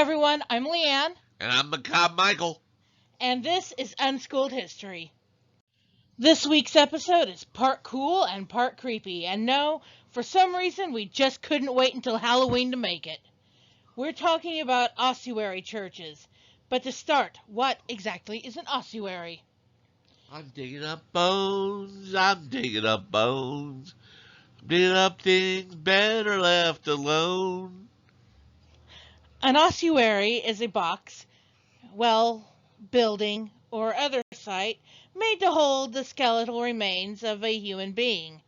everyone, I'm Leanne. And I'm Macabre Michael. And this is Unschooled History. This week's episode is part cool and part creepy. And no, for some reason, we just couldn't wait until Halloween to make it. We're talking about ossuary churches. But to start, what exactly is an ossuary? I'm digging up bones. I'm digging up bones. I'm digging up things better left alone. An ossuary is a box, building, or other site made to hold the skeletal remains of a human being.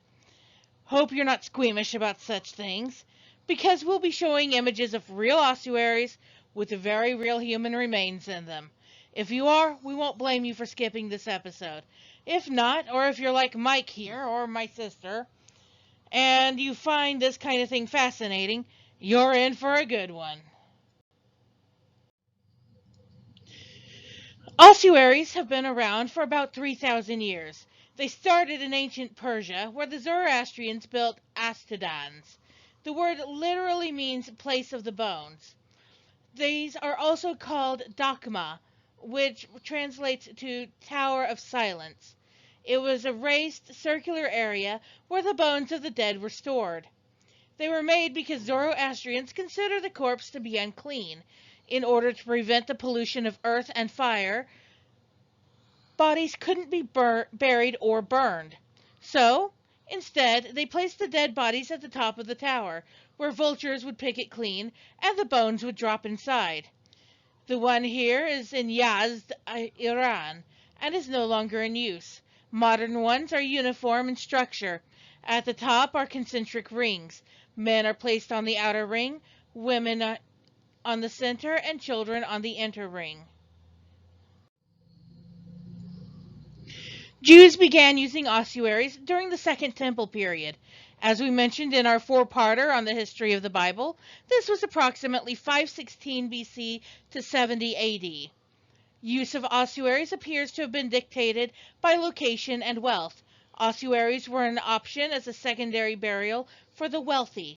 Hope you're not squeamish about such things, because we'll be showing images of real ossuaries with very real human remains in them. If you are, we won't blame you for skipping this episode. If not, or if you're like Mike here, or my sister, and you find this kind of thing fascinating, you're in for a good one. Ossuaries have been around for about 3,000 years. They started in ancient Persia, where the Zoroastrians built astodons. The word literally means place of the bones. These are also called dakma, which translates to Tower of Silence. It was a raised circular area where the bones of the dead were stored. They were made because Zoroastrians consider the corpse to be unclean. In order to prevent the pollution of earth and fire, bodies couldn't be buried or burned. So, instead, they placed the dead bodies at the top of the tower, where vultures would pick it clean and the bones would drop inside. The one here is in Yazd, Iran, and is no longer in use. Modern ones are uniform in structure. At the top are concentric rings. Men are placed on the outer ring, women on the center, and children on the inner ring. Jews began using ossuaries during the Second Temple period. As we mentioned in our four-parter on the history of the Bible, this was approximately 516 BC to 70 AD. Use of ossuaries appears to have been dictated by location and wealth. Ossuaries were an option as a secondary burial for the wealthy,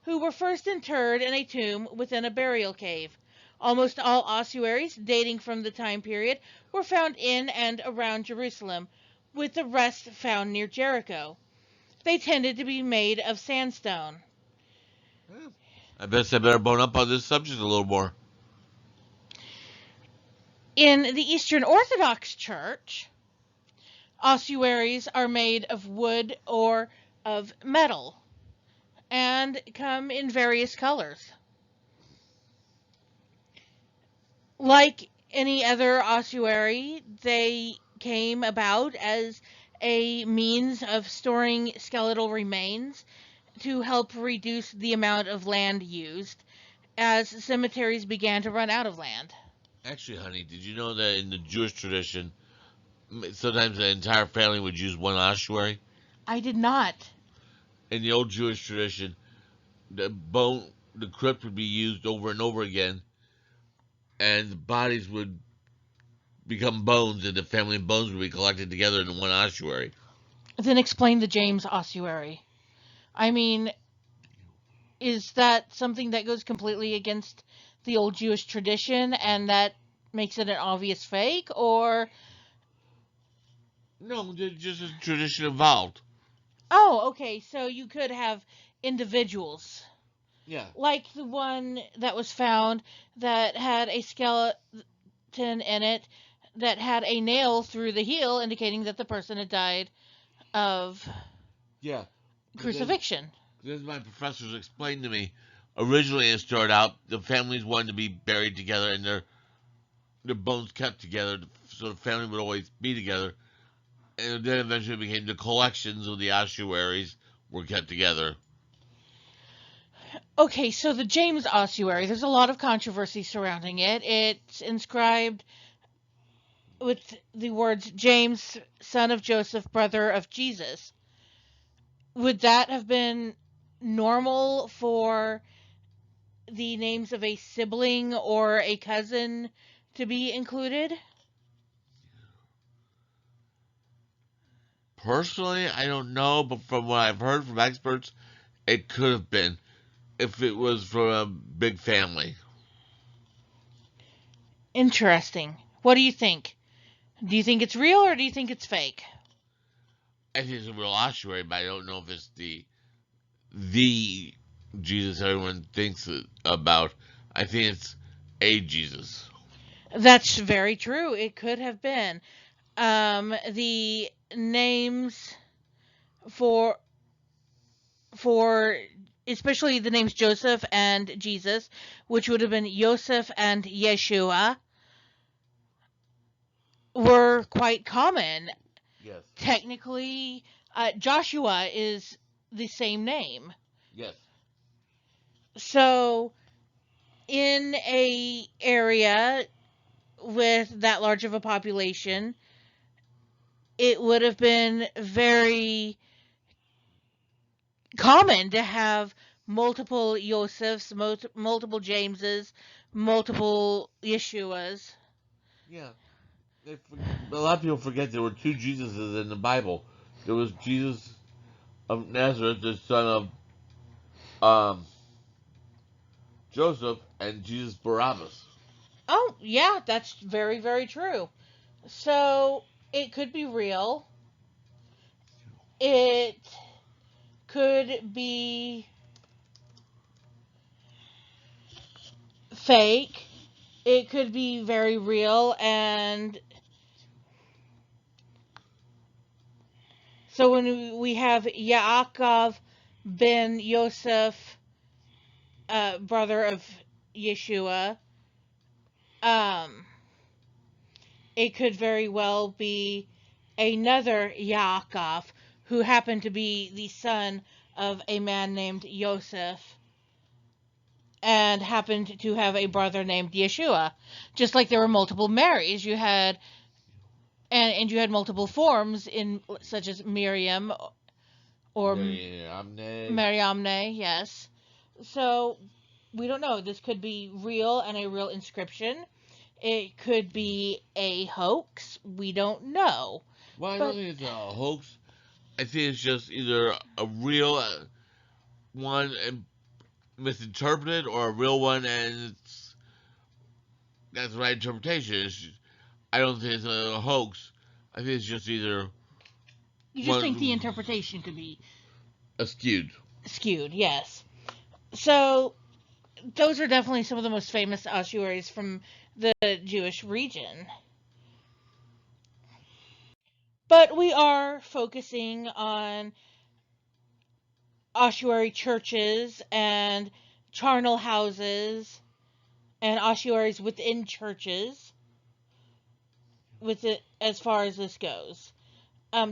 who were first interred in a tomb within a burial cave. Almost all ossuaries dating from the time period were found in and around Jerusalem, with the rest found near Jericho. They tended to be made of sandstone. I better bone up on this subject a little more. In the Eastern Orthodox Church, ossuaries are made of wood or of metal and come in various colors. Like any other ossuary, they came about as a means of storing skeletal remains to help reduce the amount of land used as cemeteries began to run out of land. Actually, honey, did you know that in the Jewish tradition, sometimes the entire family would use one ossuary? I did not. In the old Jewish tradition, the crypt would be used over and over again, and the bodies would become bones, and the family bones would be collected together in one ossuary. Then explain the James ossuary. I mean, is that something that goes completely against the old Jewish tradition and that makes it an obvious fake, or? No, just as tradition evolved. Oh, okay, so you could have individuals. Yeah. Like the one that was found that had a skeleton in it that had a nail through the heel, indicating that the person had died of crucifixion. As my professors explained to me, originally it started out the families wanted to be buried together and their bones kept together, so the family would always be together. And then eventually it became the collections of the ossuaries were kept together. Okay, so the James ossuary, there's a lot of controversy surrounding it. It's inscribed with the words James, son of Joseph, brother of Jesus. Would that have been normal for the names of a sibling or a cousin to be included? Personally, I don't know, but from what I've heard from experts, it could have been if it was from a big family. Interesting. What do you think? Do you think it's real or do you think it's fake? I think it's a real ossuary, but I don't know if it's the Jesus everyone thinks about. I think it's a Jesus. That's very true. It could have been. The names for for especially the names Joseph and Jesus, which would have been Joseph and Yeshua, were quite common. Yes. Technically, Joshua is the same name. Yes. So, in a area with that large of a population, it would have been very common to have multiple Josephs, multiple Jameses, multiple Yeshuas. Yeah. A lot of people forget there were two Jesuses in the Bible. There was Jesus of Nazareth, the son of Joseph, and Jesus Barabbas. Oh, yeah, that's very, very true. So it could be real. It could be fake. It could be very real. And so when we have Yaakov ben Yosef, brother of Yeshua, um, it could very well be another Yaakov who happened to be the son of a man named Yosef and happened to have a brother named Yeshua. Just like there were multiple Marys, you had and you had multiple forms in such as Miriam or Mariamne, yes. So we don't know. This could be real and a real inscription. It could be a hoax. We don't know. Well, I But don't think it's a hoax. I think it's just either a real one and misinterpreted, or a real one and that's the right interpretation. I don't think it's a hoax. I think it's just either you just think the one interpretation could be skewed. skewed, yes. So those are definitely some of the most famous ossuaries from the Jewish region. But we are focusing on ossuary churches and charnel houses and ossuaries within churches with it as far as this goes.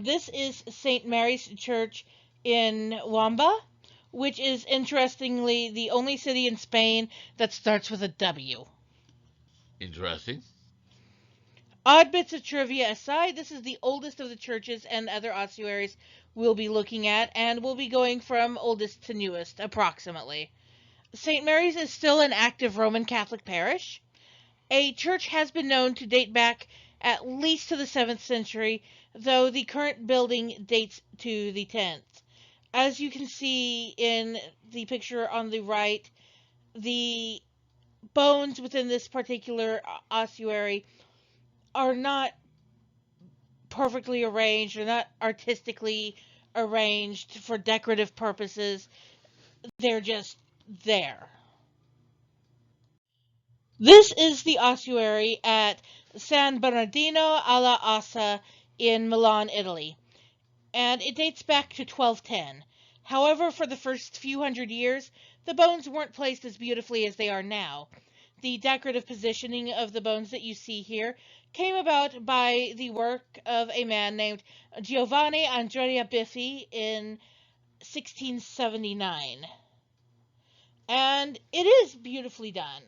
This is St. Mary's Church in Wamba, which is interestingly the only city in Spain that starts with a W. Interesting. Odd bits of trivia aside, this is the oldest of the churches and other ossuaries we'll be looking at, and we'll be going from oldest to newest, approximately. St. Mary's is still an active Roman Catholic parish. A church has been known to date back at least to the 7th century, though the current building dates to the 10th. As you can see in the picture on the right, the bones within this particular ossuary are not perfectly arranged or not artistically arranged for decorative purposes. They're just there. This is the ossuary at San Bernardino alla Ossa in Milan, Italy, and it dates back to 1210. However, for the first few hundred years, the bones weren't placed as beautifully as they are now. The decorative positioning of the bones that you see here came about by the work of a man named Giovanni Andrea Biffi in 1679. And it is beautifully done.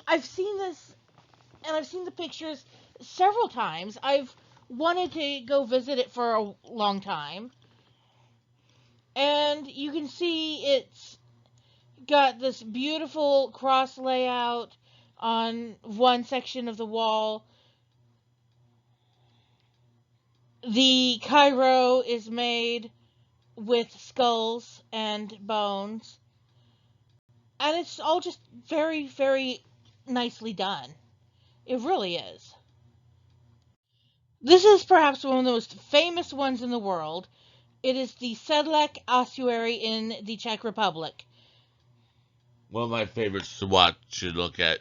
I've seen this and I've seen the pictures several times. I've wanted to go visit it for a long time. And you can see it's got this beautiful cross layout on one section of the wall. The Cairo is made with skulls and bones. And it's all just very, very nicely done. It really is. This is perhaps one of the most famous ones in the world. It is the Sedlec Ossuary in the Czech Republic. One of my favorites to watch and look at.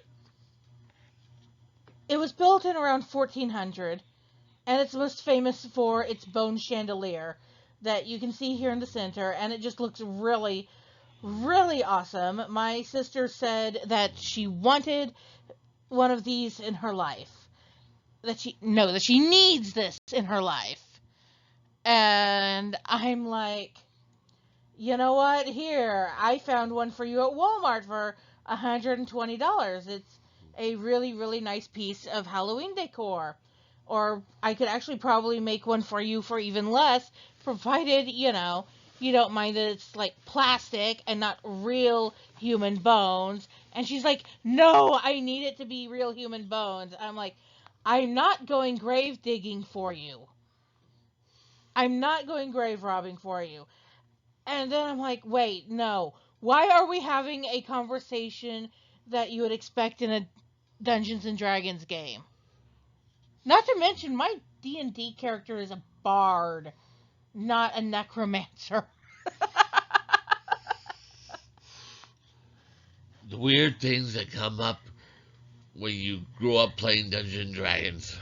It was built in around 1400, and it's most famous for its bone chandelier that you can see here in the center, and it just looks really, really awesome. My sister said that she wanted one of these in her life. That she needs this in her life. And I'm like, you know what? Here, I found one for you at Walmart for $120. It's a really, really nice piece of Halloween decor. Or I could actually probably make one for you for even less, provided, you don't mind that it's like plastic and not real human bones. And she's like, no, I need it to be real human bones. I'm like, I'm not going grave digging for you. I'm not going grave robbing for you. And then I'm like, wait, no. Why are we having a conversation that you would expect in a Dungeons and Dragons game? Not to mention, my D&D character is a bard, not a necromancer. The weird things that come up when you grow up playing Dungeons and Dragons.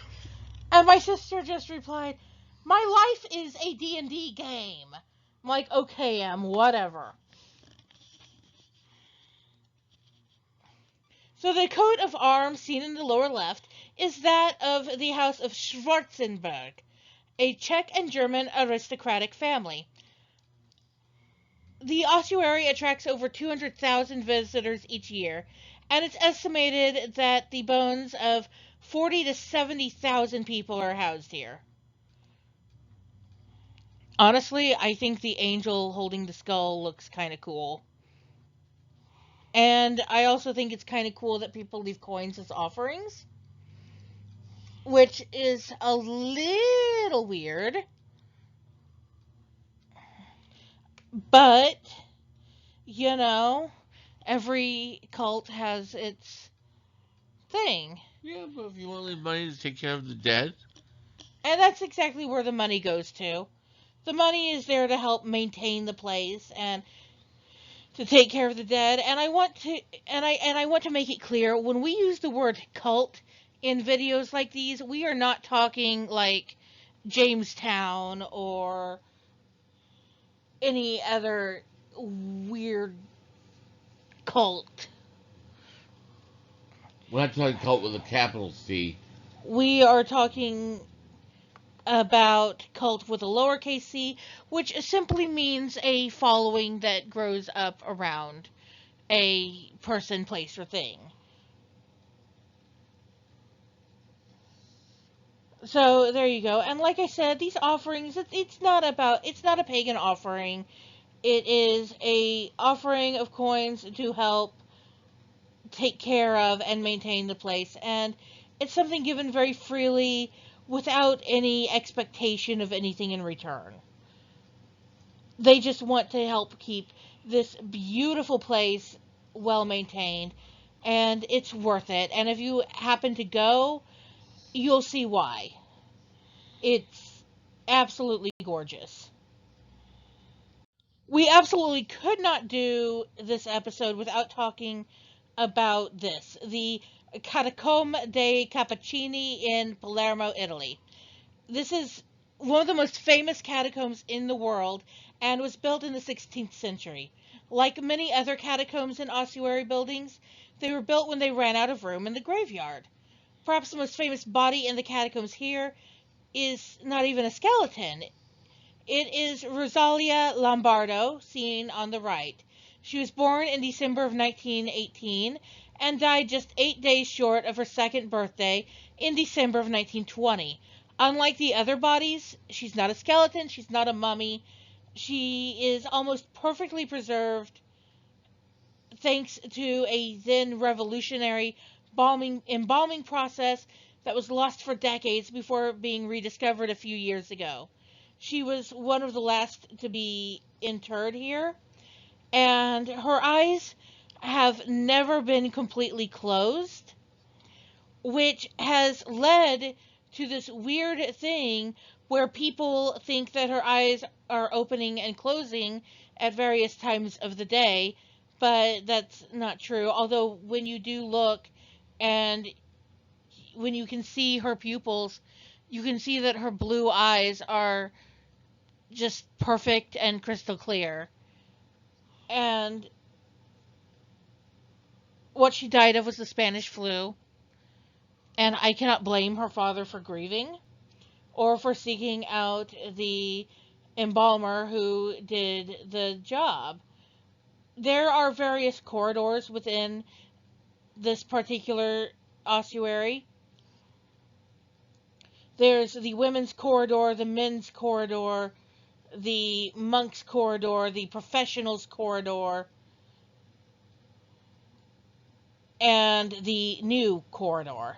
And my sister just replied, my life is a D&D game. I'm like, okay, whatever. So the coat of arms seen in the lower left is that of the House of Schwarzenberg, a Czech and German aristocratic family. The ossuary attracts over 200,000 visitors each year, and it's estimated that the bones of 40 to 70,000 people are housed here. Honestly, I think the angel holding the skull looks kind of cool. And I also think it's kind of cool that people leave coins as offerings, which is a little weird. But, you know, every cult has its thing. Yeah, but if you want to leave money to take care of the dead. And that's exactly where the money goes to. The money is there to help maintain the place and to take care of the dead. And I want to make it clear, when we use the word cult in videos like these, we are not talking like Jamestown or any other weird cult. We're not talking cult with a capital C. We are talking about cult with a lowercase c, which simply means a following that grows up around a person, place, or thing. So there you go. And like I said, these offerings, it's not a pagan offering. It is a offering of coins to help take care of and maintain the place, and it's something given very freely without any expectation of anything in return. They just want to help keep this beautiful place well maintained, and it's worth it. And if you happen to go, you'll see why. It's absolutely gorgeous. We absolutely could not do this episode without talking about this, the Catacombe dei Cappuccini in Palermo, Italy. This is one of the most famous catacombs in the world and was built in the 16th century. Like many other catacombs and ossuary buildings, they were built when they ran out of room in the graveyard. Perhaps the most famous body in the catacombs here is not even a skeleton. It is Rosalia Lombardo, seen on the right. She was born in December of 1918 and died just 8 days short of her second birthday in December of 1920. Unlike the other bodies, she's not a skeleton, she's not a mummy. She is almost perfectly preserved thanks to a then revolutionary embalming process that was lost for decades before being rediscovered a few years ago. She was one of the last to be interred here, and her eyes have never been completely closed, which has led to this weird thing where people think that her eyes are opening and closing at various times of the day, but that's not true. Although when you do look and when you can see her pupils, you can see that her blue eyes are just perfect and crystal clear. And what she died of was the Spanish flu, and I cannot blame her father for grieving or for seeking out the embalmer who did the job. There are various corridors within this particular ossuary. There's the women's corridor, the men's corridor, the monks corridor, the professionals corridor, and the new corridor.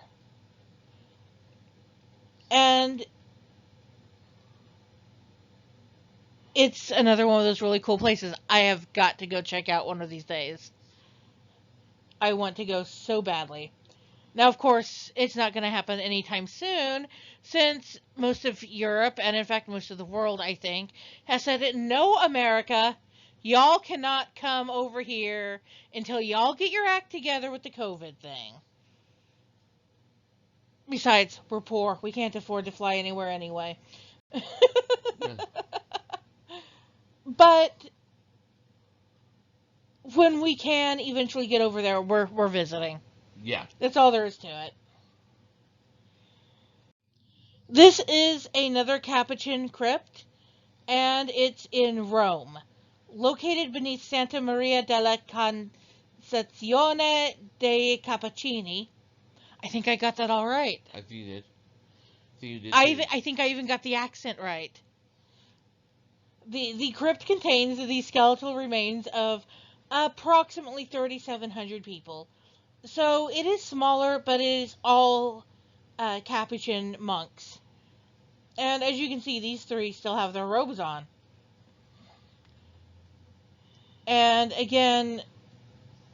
And it's another one of those really cool places. I have got to go check out one of these days. I want to go so badly. Now, of course, it's not going to happen anytime soon, since most of Europe, and in fact most of the world, I think, has said, no, America, y'all cannot come over here until y'all get your act together with the COVID thing. Besides, we're poor. We can't afford to fly anywhere anyway. Yeah. But when we can eventually get over there, we're visiting. Yeah. That's all there is to it. This is another Capuchin crypt, and it's in Rome. Located beneath Santa Maria della Concezione dei Cappuccini. I think I got that all right. I think you did. I think you did. I think I even got the accent right. The crypt contains the skeletal remains of approximately 3,700 people. So it is smaller, but it is all Capuchin monks. And as you can see, these three still have their robes on. And again,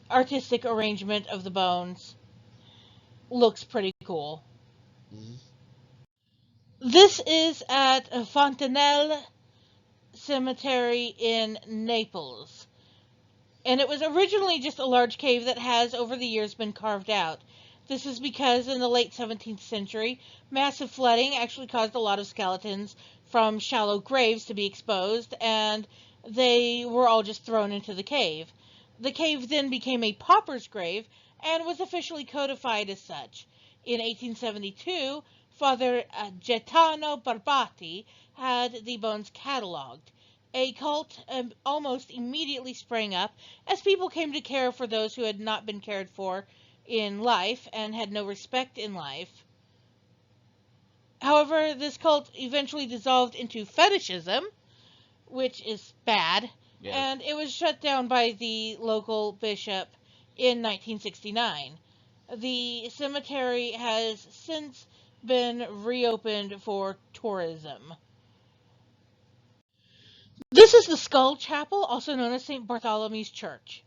artistic arrangement of the bones looks pretty cool. Mm-hmm. This is at Fontanelle Cemetery in Naples. And it was originally just a large cave that has over the years been carved out. This is because in the late 17th century, massive flooding actually caused a lot of skeletons from shallow graves to be exposed, and they were all just thrown into the cave. The cave then became a pauper's grave and was officially codified as such. In 1872, Father Gaetano Barbati had the bones catalogued. A cult almost immediately sprang up as people came to care for those who had not been cared for in life and had no respect in life. However, this cult eventually dissolved into fetishism, which is bad, Yes. and it was shut down by the local bishop in 1969. The cemetery has since been reopened for tourism. This is the Skull Chapel, also known as St. Bartholomew's Church.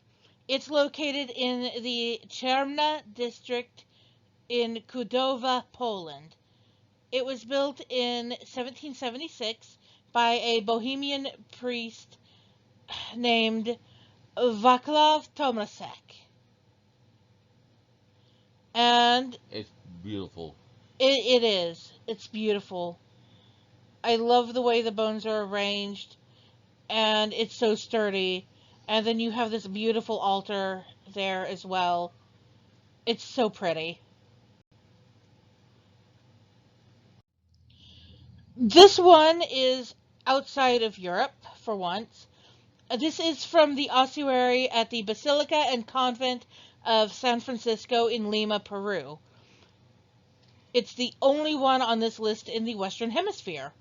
It's located in the Czermna district in Kudowa, Poland. It was built in 1776 by a Bohemian priest named Vaclav Tomasek. And It's beautiful. it is. It's beautiful. I love the way the bones are arranged, and it's so sturdy. And then you have this beautiful altar there as well. It's so pretty. This one is outside of Europe, for once. This is from the ossuary at the Basilica and Convent of San Francisco in Lima, Peru. It's the only one on this list in the Western Hemisphere.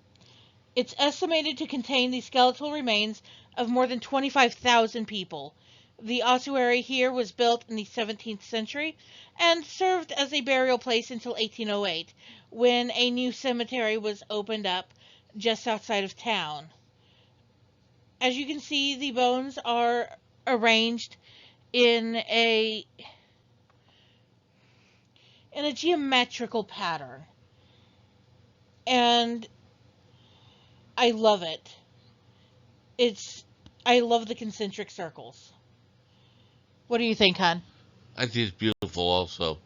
It's estimated to contain the skeletal remains of more than 25,000 people. The ossuary here was built in the 17th century and served as a burial place until 1808, when a new cemetery was opened up just outside of town. As you can see, the bones are arranged in a geometrical pattern, and I love it. It's I love the concentric circles. What do you think, hon? I think it's beautiful also.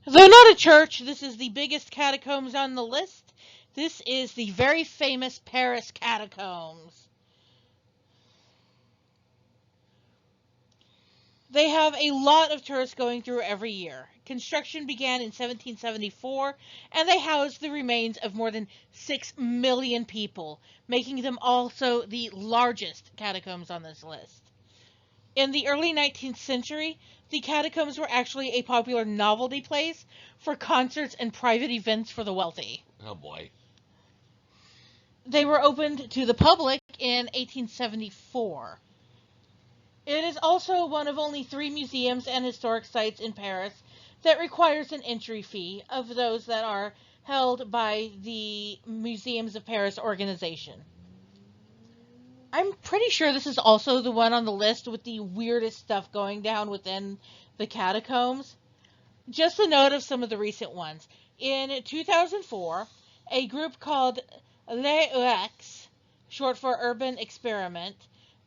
Though not a church, this is the biggest catacombs on the list. This is the very famous Paris catacombs. They have a lot of tourists going through every year. Construction began in 1774, and they house the remains of more than 6 million people, making them also the largest catacombs on this list. In the early 19th century, the catacombs were actually a popular novelty place for concerts and private events for the wealthy. Oh boy. They were opened to the public in 1874. It is also one of only 3 museums and historic sites in Paris that requires an entry fee of those that are held by the Museums of Paris organization. I'm pretty sure this is also the one on the list with the weirdest stuff going down within the catacombs. Just a note of some of the recent ones. In 2004, a group called Les UX, short for Urban Experiment,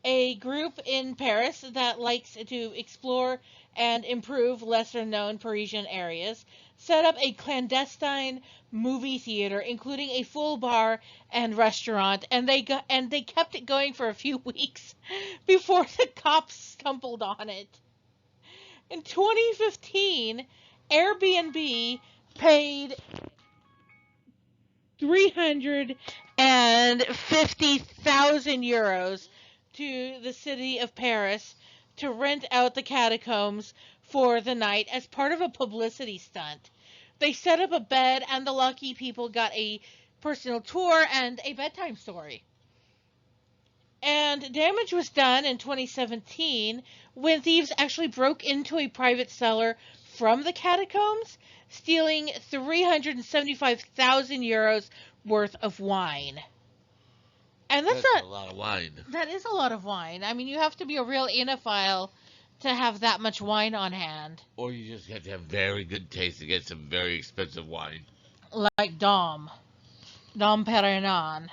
a group in Paris that likes to explore and improve lesser known Parisian areas, set up a clandestine movie theater including a full bar and restaurant, and they kept it going for a few weeks before the cops stumbled on it. In 2015, Airbnb paid 350,000 euros to the city of Paris to rent out the catacombs for the night as part of a publicity stunt. They set up a bed, and the lucky people got a personal tour and a bedtime story. And damage was done in 2017 when thieves actually broke into a private cellar from the catacombs, stealing 375,000 euros worth of wine. And that's That's not a lot of wine. that is a lot of wine. I mean, you have to be a real enophile to have that much wine on hand. Or you just have to have very good taste to get some very expensive wine. Like Dom Perignon.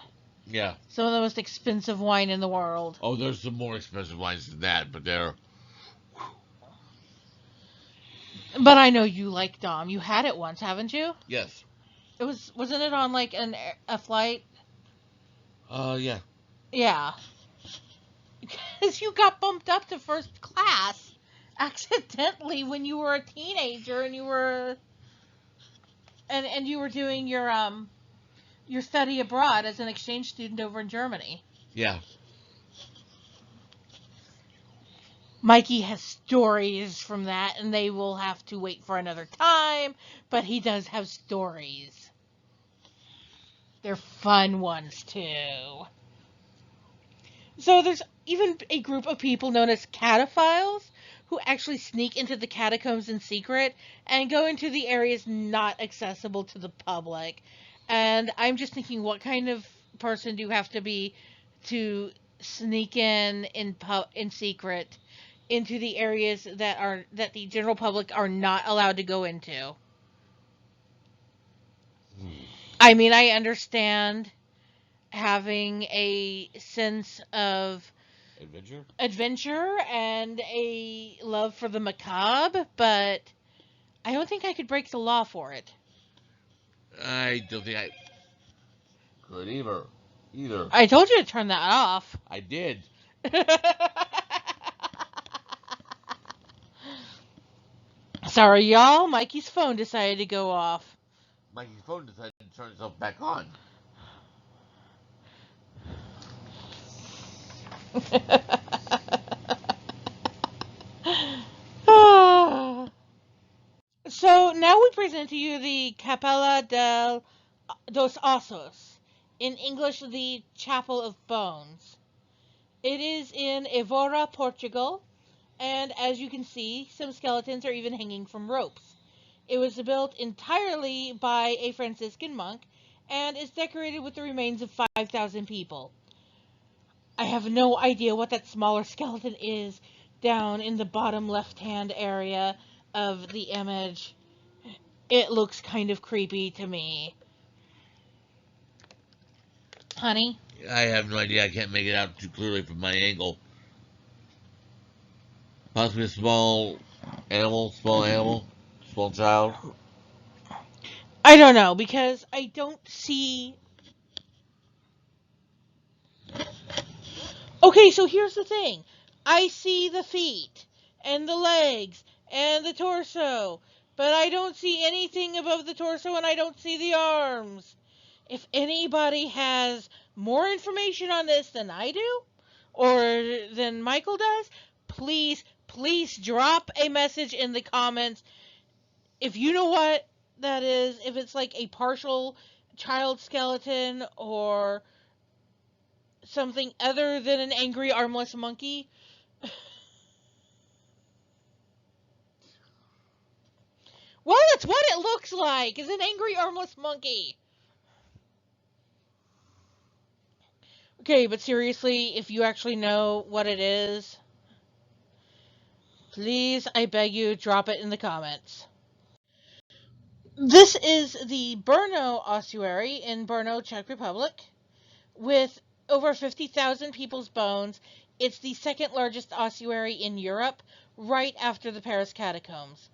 Yeah. Some of the most expensive wine in the world. Oh, there's some more expensive wines than that, but they're. But I know you like Dom. You had it once, haven't you? Yes. Wasn't it on like a flight? Yeah. Yeah. Because you got bumped up to first class accidentally when you were a teenager and you were doing your study abroad as an exchange student over in Germany. Yeah. Mikey has stories from that, and they will have to wait for another time, but he does have stories. They're fun ones, too. So there's even a group of people known as cataphiles who actually sneak into the catacombs in secret and go into the areas not accessible to the public. And I'm just thinking, what kind of person do you have to be to sneak in secret into the areas that the general public are not allowed to go into? I mean, I understand having a sense of adventure and a love for the macabre, but I don't think I could break the law for it. I don't think I could either. I told you to turn that off. I did. Sorry, y'all. Mikey's phone decided to go off. Mikey's phone decided to turn itself back on. So now we present to you the Capella dos Ossos, in English the Chapel of Bones. It is in Evora, Portugal, and as you can see, some skeletons are even hanging from ropes. It was built entirely by a Franciscan monk and is decorated with the remains of 5,000 people. I have no idea what that smaller skeleton is down in the bottom left-hand area of the image. It looks kind of creepy to me. Honey? I have no idea. I can't make it out too clearly from my angle. Possibly a small animal, small child. I don't know, because I don't see... Okay, so here's the thing. I see the feet, and the legs, and the torso, but I don't see anything above the torso, and I don't see the arms. If anybody has more information on this than I do, or than Michael does, please drop a message in the comments. If you know what that is, if it's like a partial child skeleton or something other than an angry armless monkey. Well, that's what it looks like, is an angry armless monkey. Okay, but seriously, if you actually know what it is, please, I beg you, drop it in the comments. This is the Brno ossuary in Brno, Czech Republic, with over 50,000 people's bones. It's the second largest ossuary in Europe, right after the Paris catacombs.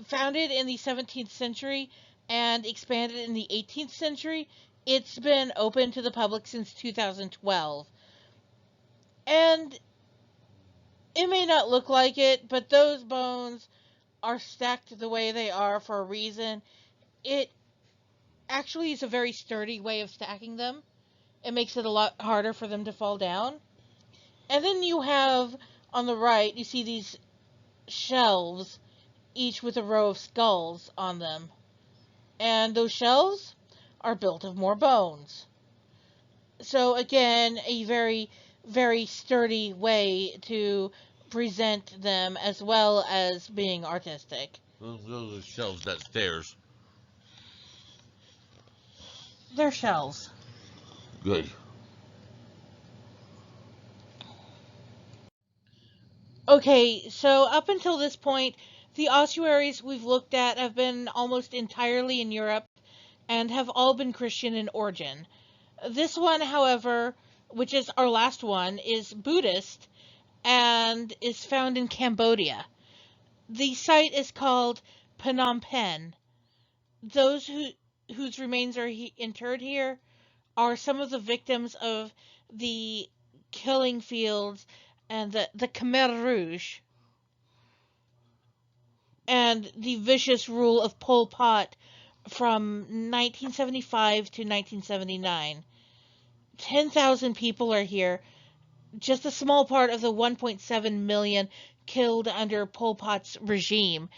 Founded in the 17th century and expanded in the 18th century, it's been open to the public since 2012. And it may not look like it, but those bones are stacked the way they are for a reason. It actually is a very sturdy way of stacking them. It makes it a lot harder for them to fall down. And then you have, on the right, you see these shelves, each with a row of skulls on them. And those shelves are built of more bones. So again, a very, very sturdy way to present them as well as being artistic. Those are shelves, not stairs. They're shelves. Good. Okay, so up until this point, the ossuaries we've looked at have been almost entirely in Europe and have all been Christian in origin. This one, however, which is our last one, is Buddhist and is found in Cambodia. The site is called Phnom Penh. Those whose remains are interred here are some of the victims of the killing fields and the Khmer Rouge and the vicious rule of Pol Pot from 1975 to 1979. 10,000 people are here, just a small part of the 1.7 million killed under Pol Pot's regime.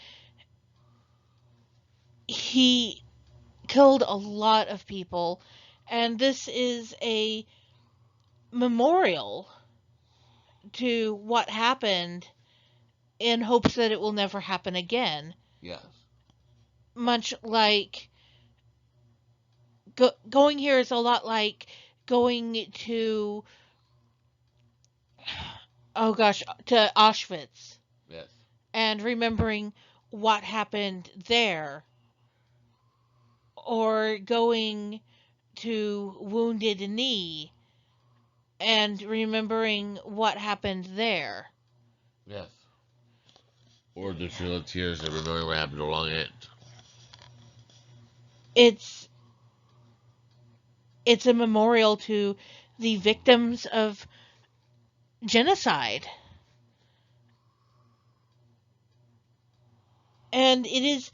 He killed a lot of people, and this is a memorial to what happened in hopes that it will never happen again. Yes. Much like going here is a lot like going to, oh gosh, to Auschwitz. Yes. And remembering what happened there, or going to Wounded Knee and remembering what happened there. Yes. Or the Trail of Tears and remembering what happened along it. It's a memorial to the victims of genocide. And it is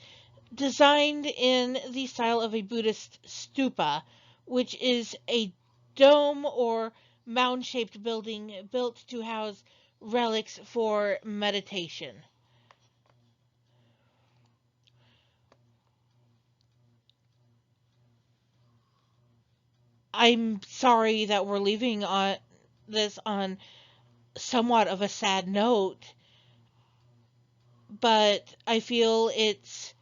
designed in the style of a Buddhist stupa, which is a dome or mound-shaped building built to house relics for meditation. I'm sorry that we're leaving on this on somewhat of a sad note, but I feel it's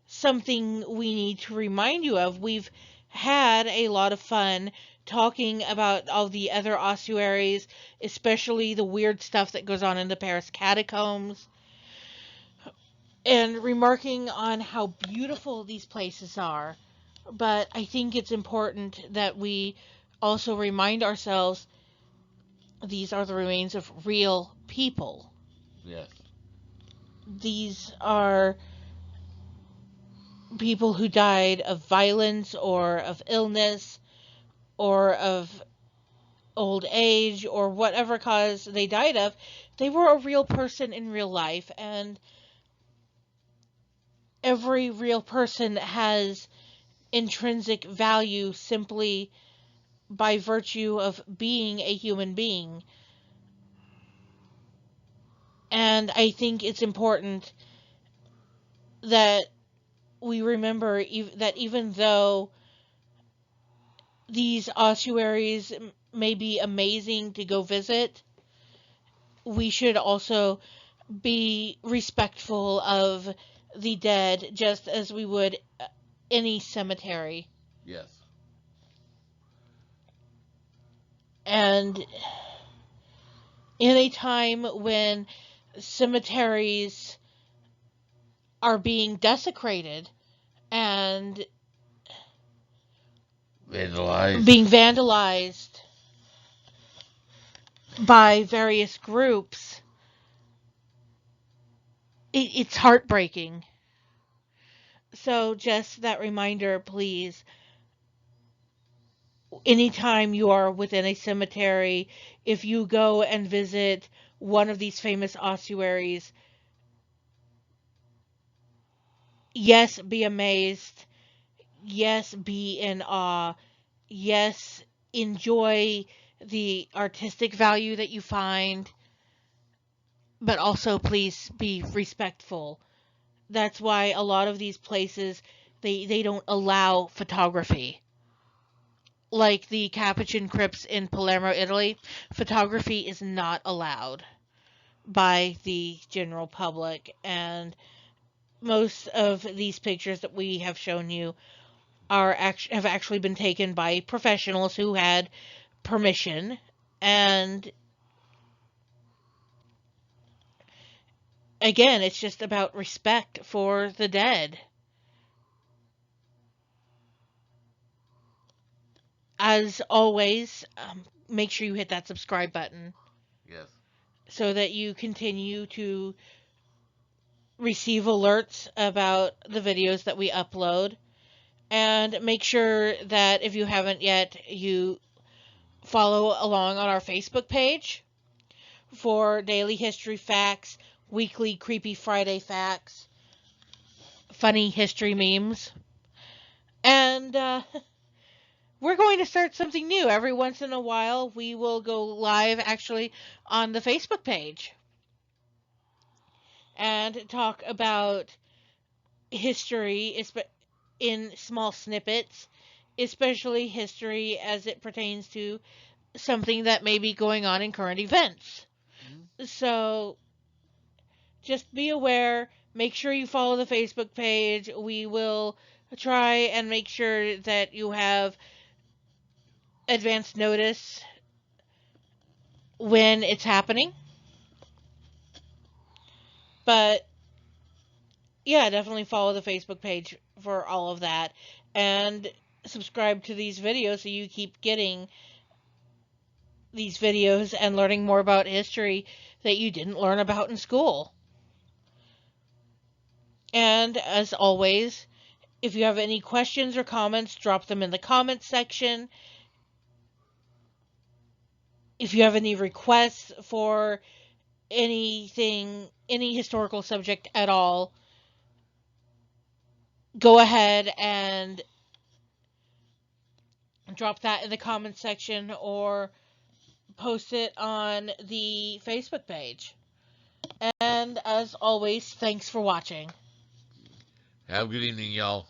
something we need to remind you of. We've had a lot of fun talking about all the other ossuaries, especially the weird stuff that goes on in the Paris catacombs, and remarking on how beautiful these places are. But I think it's important that we also remind ourselves these are the remains of real people. Yes. These are people who died of violence or of illness or of old age or whatever cause they died of. They were a real person in real life, and every real person has intrinsic value simply by virtue of being a human being. And I think it's important that we remember that even though these ossuaries may be amazing to go visit, we should also be respectful of the dead just as we would any cemetery. Yes. And in a time when cemeteries are being desecrated and Vandalized. being vandalized by various groups, it's heartbreaking. So, just that reminder, please. Anytime you are within a cemetery, if you go and visit one of these famous ossuaries, yes, be amazed. Yes, be in awe. Yes, enjoy the artistic value that you find, but also please be respectful. That's why a lot of these places they don't allow photography. Like the Capuchin crypts in Palermo, Italy, photography is not allowed by the general public, and most of these pictures that we have shown you have actually been taken by professionals who had permission. And again, it's just about respect for the dead. As always, make sure you hit that subscribe button Yes. so that you continue to receive alerts about the videos that we upload. And make sure that if you haven't yet, you follow along on our Facebook page for daily history facts, weekly creepy Friday facts, funny history memes. And we're going to start something new. Every once in a while, we will go live actually on the Facebook page and talk about history in small snippets, especially history as it pertains to something that may be going on in current events. Mm-hmm. So just be aware. Make sure you follow the Facebook page. We will try and make sure that you have advance notice when it's happening. But yeah, definitely follow the Facebook page for all of that. And subscribe to these videos so you keep getting these videos and learning more about history that you didn't learn about in school. And as always, if you have any questions or comments, drop them in the comments section. If you have any requests for anything, any historical subject at all, go ahead and drop that in the comments section or post it on the Facebook page. And as always, thanks for watching. Have a good evening, y'all.